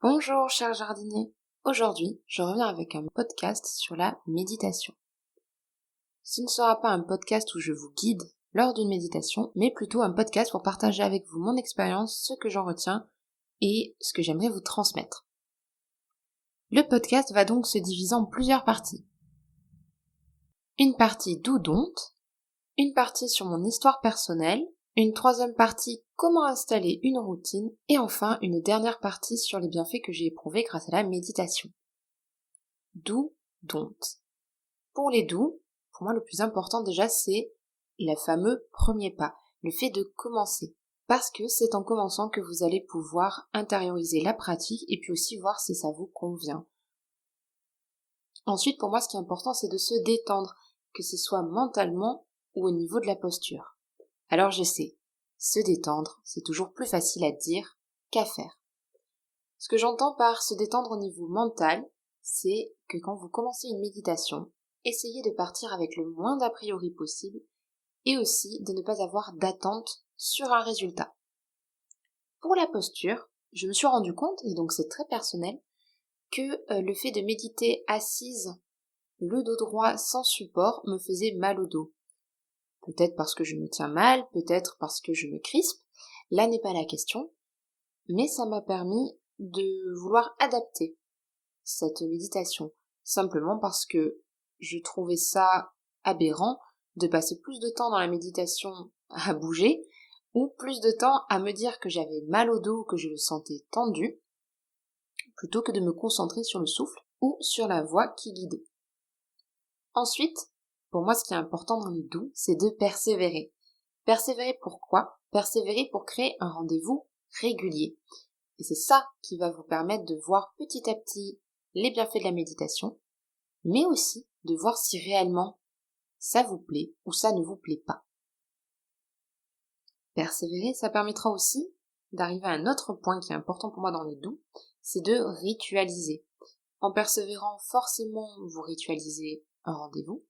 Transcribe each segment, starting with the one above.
Bonjour cher jardinier, aujourd'hui je reviens avec un podcast sur la méditation. Ce ne sera pas un podcast où je vous guide lors d'une méditation, mais plutôt un podcast pour partager avec vous mon expérience, ce que j'en retiens et ce que j'aimerais vous transmettre. Le podcast va donc se diviser en plusieurs parties. Une partie d'où don't, une partie sur mon histoire personnelle, une troisième partie comment installer une routine et enfin une dernière partie sur les bienfaits que j'ai éprouvés grâce à la méditation. Do, don't. Pour les do, pour moi le plus important déjà c'est le fameux premier pas, le fait de commencer. Parce que c'est en commençant que vous allez pouvoir intérioriser la pratique et puis aussi voir si ça vous convient. Ensuite pour moi ce qui est important c'est de se détendre, que ce soit mentalement ou au niveau de la posture. Alors je sais, se détendre c'est toujours plus facile à dire qu'à faire. Ce que j'entends par se détendre au niveau mental, c'est que quand vous commencez une méditation, essayez de partir avec le moins d'a priori possible et aussi de ne pas avoir d'attente sur un résultat. Pour la posture, je me suis rendu compte, et donc c'est très personnel, que le fait de méditer assise, le dos droit sans support, me faisait mal au dos. Peut-être parce que je me tiens mal, peut-être parce que je me crispe, là n'est pas la question, mais ça m'a permis de vouloir adapter cette méditation, simplement parce que je trouvais ça aberrant de passer plus de temps dans la méditation à bouger, ou plus de temps à me dire que j'avais mal au dos, que je le sentais tendu, plutôt que de me concentrer sur le souffle ou sur la voix qui guidait. Ensuite, pour moi ce qui est important dans les doux, c'est de persévérer. Persévérer pourquoi ? Persévérer pour créer un rendez-vous régulier. Et c'est ça qui va vous permettre de voir petit à petit les bienfaits de la méditation, mais aussi de voir si réellement ça vous plaît ou ça ne vous plaît pas. Persévérer, ça permettra aussi d'arriver à un autre point qui est important pour moi dans les doux, c'est de ritualiser. En persévérant, forcément, vous ritualisez un rendez-vous,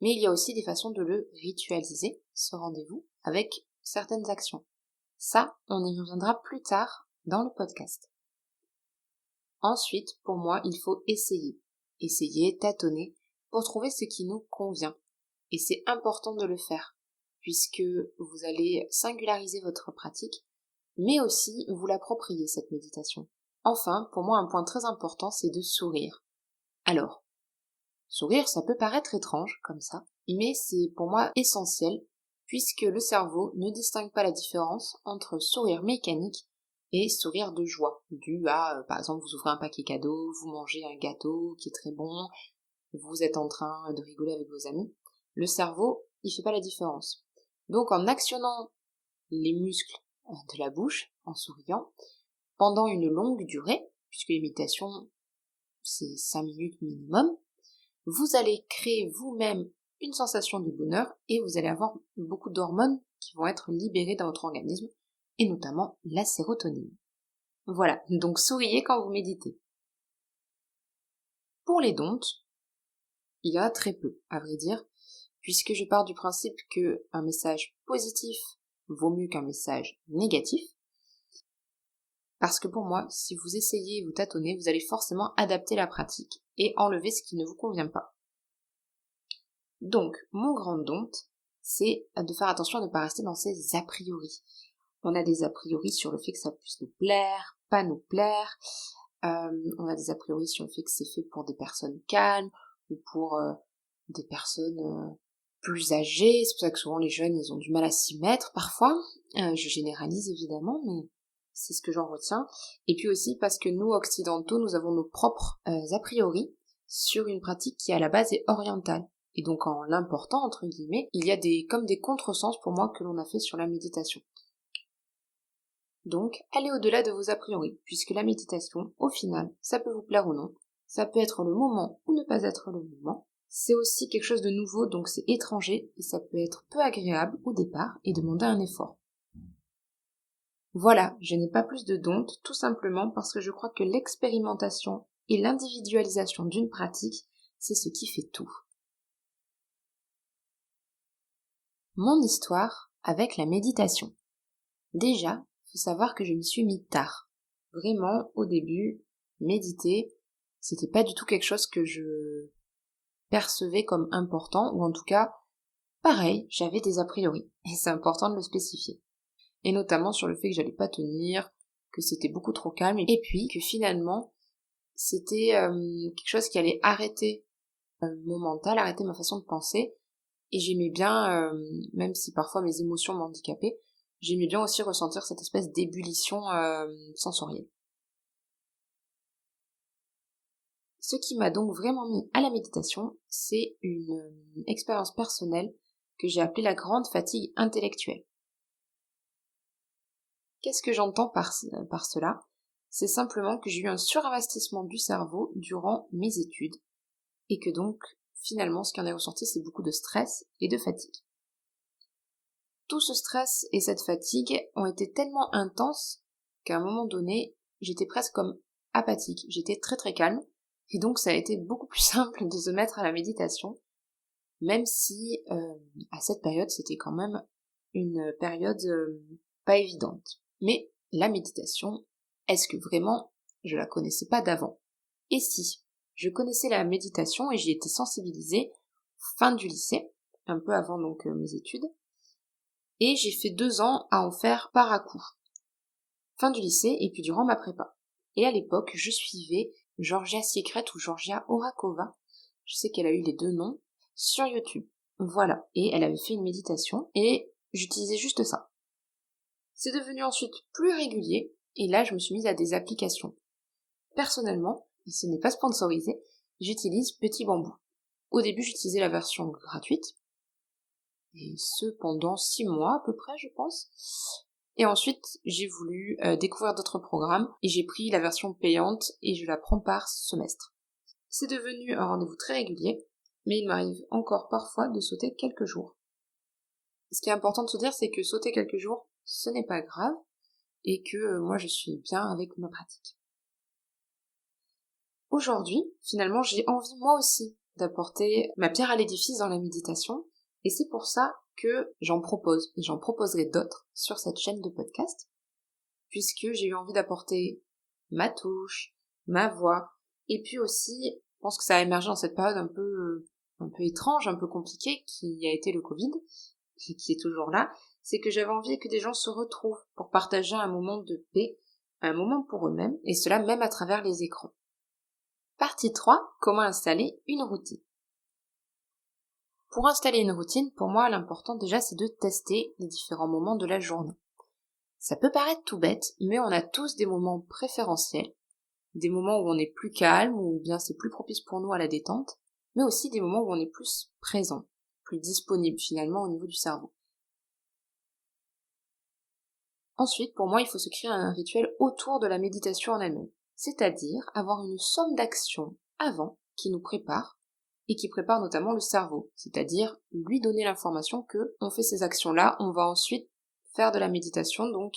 mais il y a aussi des façons de le ritualiser, ce rendez-vous, avec certaines actions. Ça, on y reviendra plus tard dans le podcast. Ensuite, pour moi, il faut essayer, tâtonner, pour trouver ce qui nous convient. Et c'est important de le faire, puisque vous allez singulariser votre pratique, mais aussi vous l'approprier, cette méditation. Enfin, pour moi, un point très important, c'est de sourire. Alors, sourire, ça peut paraître étrange, comme ça, mais c'est pour moi essentiel, puisque le cerveau ne distingue pas la différence entre sourire mécanique et sourire de joie, dû à, par exemple, vous ouvrez un paquet cadeau, vous mangez un gâteau qui est très bon, vous êtes en train de rigoler avec vos amis. Le cerveau, il fait pas la différence. Donc en actionnant les muscles de la bouche, en souriant, pendant une longue durée, puisque l'imitation c'est 5 minutes minimum, vous allez créer vous-même une sensation de bonheur et vous allez avoir beaucoup d'hormones qui vont être libérées dans votre organisme, et notamment la sérotonine. Voilà, donc souriez quand vous méditez. Pour les don'ts, il y en a très peu, à vrai dire, puisque je pars du principe que un message positif vaut mieux qu'un message négatif, parce que pour moi, si vous essayez et vous tâtonnez, vous allez forcément adapter la pratique et enlever ce qui ne vous convient pas. Donc, mon grand don't, c'est de faire attention à ne pas rester dans ces a priori. On a des a priori sur le fait que ça puisse nous plaire, pas nous plaire, on a des a priori sur le fait que c'est fait pour des personnes calmes, ou pour des personnes plus âgées, c'est pour ça que souvent les jeunes ils ont du mal à s'y mettre parfois, je généralise évidemment, mais c'est ce que j'en retiens, et puis aussi parce que nous occidentaux, nous avons nos propres a priori sur une pratique qui à la base est orientale, et donc en l'important entre guillemets, il y a comme des contresens pour moi que l'on a fait sur la méditation. Donc, allez au-delà de vos a priori, puisque la méditation, au final, ça peut vous plaire ou non, ça peut être le moment ou ne pas être le moment, c'est aussi quelque chose de nouveau, donc c'est étranger, et ça peut être peu agréable au départ et demander un effort. Voilà, je n'ai pas plus de doute, tout simplement parce que je crois que l'expérimentation et l'individualisation d'une pratique, c'est ce qui fait tout. Mon histoire avec la méditation. Déjà, faut savoir que je m'y suis mis tard. Vraiment, au début, méditer, c'était pas du tout quelque chose que je percevais comme important, ou en tout cas, pareil, j'avais des a priori, et c'est important de le spécifier. Et notamment sur le fait que j'allais pas tenir, que c'était beaucoup trop calme, et puis que finalement, c'était quelque chose qui allait arrêter mon mental, arrêter ma façon de penser, et j'aimais bien, même si parfois mes émotions m'handicapaient, j'aimais bien aussi ressentir cette espèce d'ébullition sensorielle. Ce qui m'a donc vraiment mis à la méditation, c'est une expérience personnelle que j'ai appelée la grande fatigue intellectuelle. Qu'est-ce que j'entends par cela? C'est simplement que j'ai eu un surinvestissement du cerveau durant mes études, et que donc, finalement, ce qui en est ressorti, c'est beaucoup de stress et de fatigue. Tout ce stress et cette fatigue ont été tellement intenses qu'à un moment donné, j'étais presque comme apathique, j'étais très très calme, et donc ça a été beaucoup plus simple de se mettre à la méditation, même si à cette période c'était quand même une période pas évidente. Mais la méditation, est-ce que vraiment je la connaissais pas d'avant? Et si, je connaissais la méditation et j'y étais sensibilisée fin du lycée, un peu avant donc mes études, et j'ai fait 2 ans à en faire par à-coup. Fin du lycée et puis durant ma prépa. Et à l'époque, je suivais Georgia Secret ou Georgia Orakova, je sais qu'elle a eu les 2 noms, sur YouTube. Voilà. Et elle avait fait une méditation et j'utilisais juste ça. C'est devenu ensuite plus régulier et là je me suis mise à des applications. Personnellement, et ce n'est pas sponsorisé, j'utilise Petit Bambou. Au début j'utilisais la version gratuite, et ce pendant 6 mois à peu près je pense. Et ensuite j'ai voulu découvrir d'autres programmes et j'ai pris la version payante et je la prends par semestre. C'est devenu un rendez-vous très régulier, mais il m'arrive encore parfois de sauter quelques jours. Ce qui est important de se dire, c'est que sauter quelques jours, ce n'est pas grave, et que moi je suis bien avec ma pratique. Aujourd'hui, finalement, j'ai envie moi aussi d'apporter ma pierre à l'édifice dans la méditation, et c'est pour ça que j'en propose, et j'en proposerai d'autres sur cette chaîne de podcast, puisque j'ai eu envie d'apporter ma touche, ma voix, et puis aussi, je pense que ça a émergé dans cette période un peu étrange, un peu compliquée, qui a été le Covid, et qui est toujours là, c'est que j'avais envie que des gens se retrouvent pour partager un moment de paix, un moment pour eux-mêmes, et cela même à travers les écrans. Partie 3, comment installer une routine. Pour installer une routine, pour moi, l'important déjà, c'est de tester les différents moments de la journée. Ça peut paraître tout bête, mais on a tous des moments préférentiels, des moments où on est plus calme, ou bien c'est plus propice pour nous à la détente, mais aussi des moments où on est plus présent, plus disponible finalement au niveau du cerveau. Ensuite, pour moi, il faut se créer un rituel autour de la méditation en elle-même, c'est-à-dire avoir une somme d'actions avant qui nous prépare et qui prépare notamment le cerveau, c'est-à-dire lui donner l'information que on fait ces actions-là, on va ensuite faire de la méditation, donc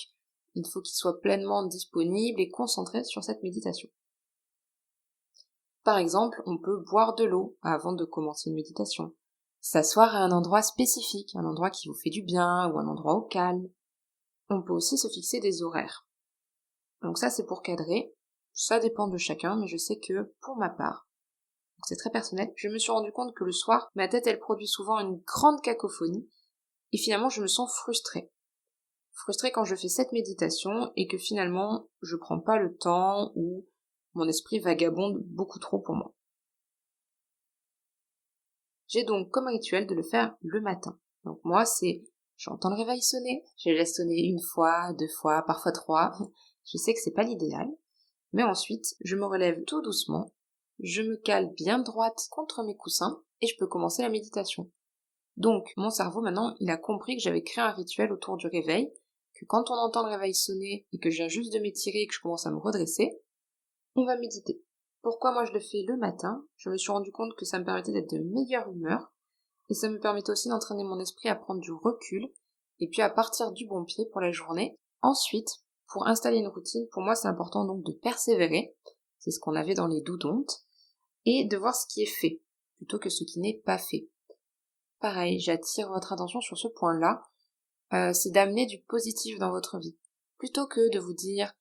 il faut qu'il soit pleinement disponible et concentré sur cette méditation. Par exemple, on peut boire de l'eau avant de commencer une méditation, s'asseoir à un endroit spécifique, un endroit qui vous fait du bien ou un endroit au calme. On peut aussi se fixer des horaires. Donc ça c'est pour cadrer, ça dépend de chacun, mais je sais que pour ma part, c'est très personnel, je me suis rendu compte que le soir, ma tête elle produit souvent une grande cacophonie, et finalement je me sens frustrée. Frustrée quand je fais cette méditation et que finalement je prends pas le temps ou mon esprit vagabonde beaucoup trop pour moi. J'ai donc comme rituel de le faire le matin. Donc moi c'est, j'entends le réveil sonner, je le laisse sonner 1 fois, 2 fois, parfois 3. Je sais que c'est pas l'idéal, mais ensuite je me relève tout doucement, je me cale bien droite contre mes coussins et je peux commencer la méditation. Donc mon cerveau maintenant il a compris que j'avais créé un rituel autour du réveil, que quand on entend le réveil sonner et que je viens juste de m'étirer et que je commence à me redresser, on va méditer. Pourquoi moi je le fais le matin? Je me suis rendu compte que ça me permettait d'être de meilleure humeur et ça me permettait aussi d'entraîner mon esprit à prendre du recul et puis à partir du bon pied pour la journée. Ensuite, pour installer une routine, pour moi c'est important donc de persévérer, c'est ce qu'on avait dans les doudontes, et de voir ce qui est fait, plutôt que ce qui n'est pas fait. Pareil, j'attire votre attention sur ce point-là, c'est d'amener du positif dans votre vie. Plutôt que de vous dire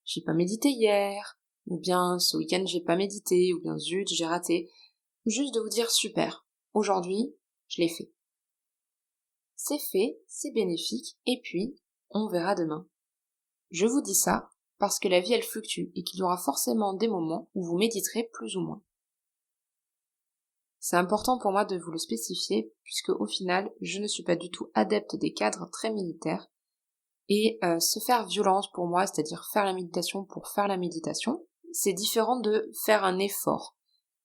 j'ai pas médité hier, ou bien ce week-end j'ai pas médité, ou bien zut, j'ai raté. Juste de vous dire super, aujourd'hui, je l'ai fait. C'est fait, c'est bénéfique, et puis, on verra demain. Je vous dis ça parce que la vie elle fluctue et qu'il y aura forcément des moments où vous méditerez plus ou moins. C'est important pour moi de vous le spécifier puisque au final, je ne suis pas du tout adepte des cadres très militaires et se faire violence pour moi, c'est-à-dire faire la méditation pour faire la méditation, c'est différent de faire un effort.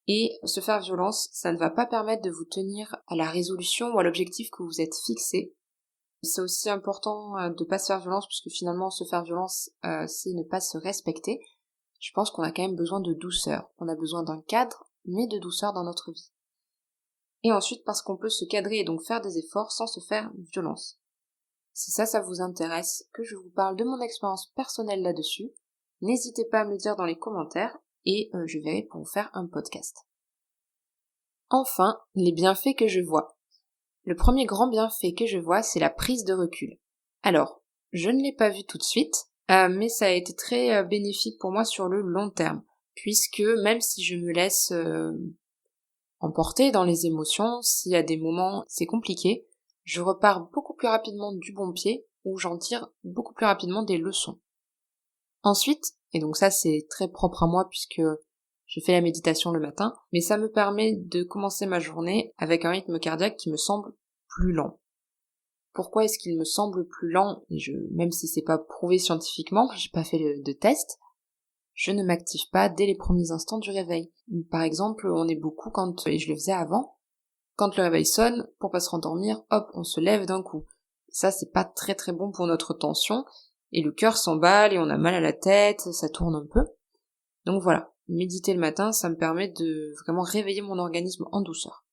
Et se faire violence, ça ne va pas permettre de vous tenir à la résolution ou à l'objectif que vous êtes fixé. C'est aussi important de pas se faire violence parce que finalement se faire violence, c'est ne pas se respecter. Je pense qu'on a quand même besoin de douceur. On a besoin d'un cadre, mais de douceur dans notre vie. Et ensuite parce qu'on peut se cadrer et donc faire des efforts sans se faire violence. Si ça vous intéresse, que je vous parle de mon expérience personnelle là-dessus, n'hésitez pas à me le dire dans les commentaires et je verrai pour vous faire un podcast. Enfin, les bienfaits que je vois. Le premier grand bienfait que je vois, c'est la prise de recul. Alors, je ne l'ai pas vu tout de suite, mais ça a été très bénéfique pour moi sur le long terme, puisque même si je me laisse emporter dans les émotions, s'il y a des moments c'est compliqué, je repars beaucoup plus rapidement du bon pied, ou j'en tire beaucoup plus rapidement des leçons. Ensuite, et donc ça c'est très propre à moi puisque je fais la méditation le matin, mais ça me permet de commencer ma journée avec un rythme cardiaque qui me semble plus lent. Pourquoi est-ce qu'il me semble plus lent, et même si c'est pas prouvé scientifiquement, j'ai pas fait de test, je ne m'active pas dès les premiers instants du réveil. Par exemple, on est beaucoup et je le faisais avant, quand le réveil sonne, pour pas se rendormir, hop, on se lève d'un coup. Ça, c'est pas très très bon pour notre tension, et le cœur s'emballe et on a mal à la tête, ça tourne un peu. Donc voilà, méditer le matin, ça me permet de vraiment réveiller mon organisme en douceur.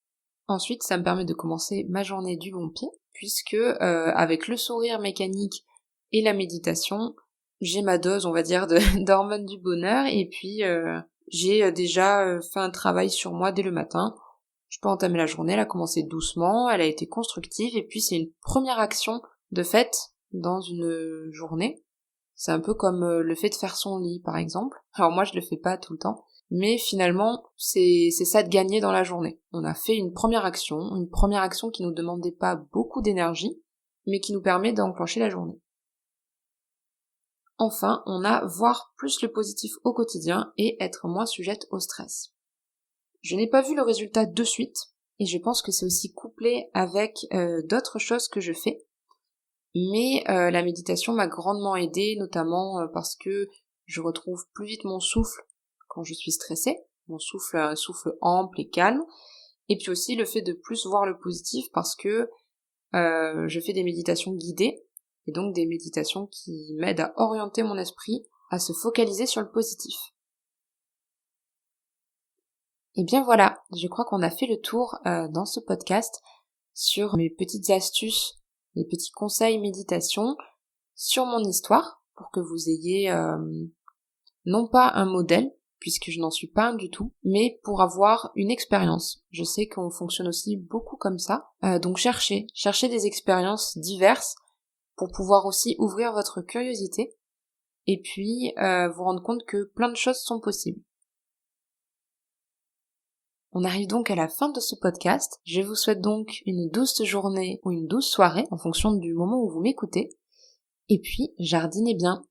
Ensuite, ça me permet de commencer ma journée du bon pied, puisque avec le sourire mécanique et la méditation, j'ai ma dose, on va dire, d'hormones du bonheur, et puis j'ai déjà fait un travail sur moi dès le matin. Je peux entamer la journée, elle a commencé doucement, elle a été constructive, et puis c'est une première action de fait dans une journée. C'est un peu comme le fait de faire son lit, par exemple. Alors moi, je le fais pas tout le temps, mais finalement, c'est ça de gagner dans la journée. On a fait une première action qui nous demandait pas beaucoup d'énergie, mais qui nous permet d'enclencher la journée. Enfin, on a voir plus le positif au quotidien et être moins sujette au stress. Je n'ai pas vu le résultat de suite, et je pense que c'est aussi couplé avec d'autres choses que je fais. Mais la méditation m'a grandement aidée, notamment parce que je retrouve plus vite mon souffle quand je suis stressée, mon souffle, un souffle ample et calme, et puis aussi le fait de plus voir le positif parce que je fais des méditations guidées, et donc des méditations qui m'aident à orienter mon esprit, à se focaliser sur le positif. Et bien voilà, je crois qu'on a fait le tour dans ce podcast sur mes petites astuces, mes petits conseils méditation, sur mon histoire, pour que vous ayez non pas un modèle, puisque je n'en suis pas un du tout, mais pour avoir une expérience. Je sais qu'on fonctionne aussi beaucoup comme ça, donc cherchez des expériences diverses pour pouvoir aussi ouvrir votre curiosité et puis vous rendre compte que plein de choses sont possibles. On arrive donc à la fin de ce podcast. Je vous souhaite donc une douce journée ou une douce soirée en fonction du moment où vous m'écoutez. Et puis, jardinez bien.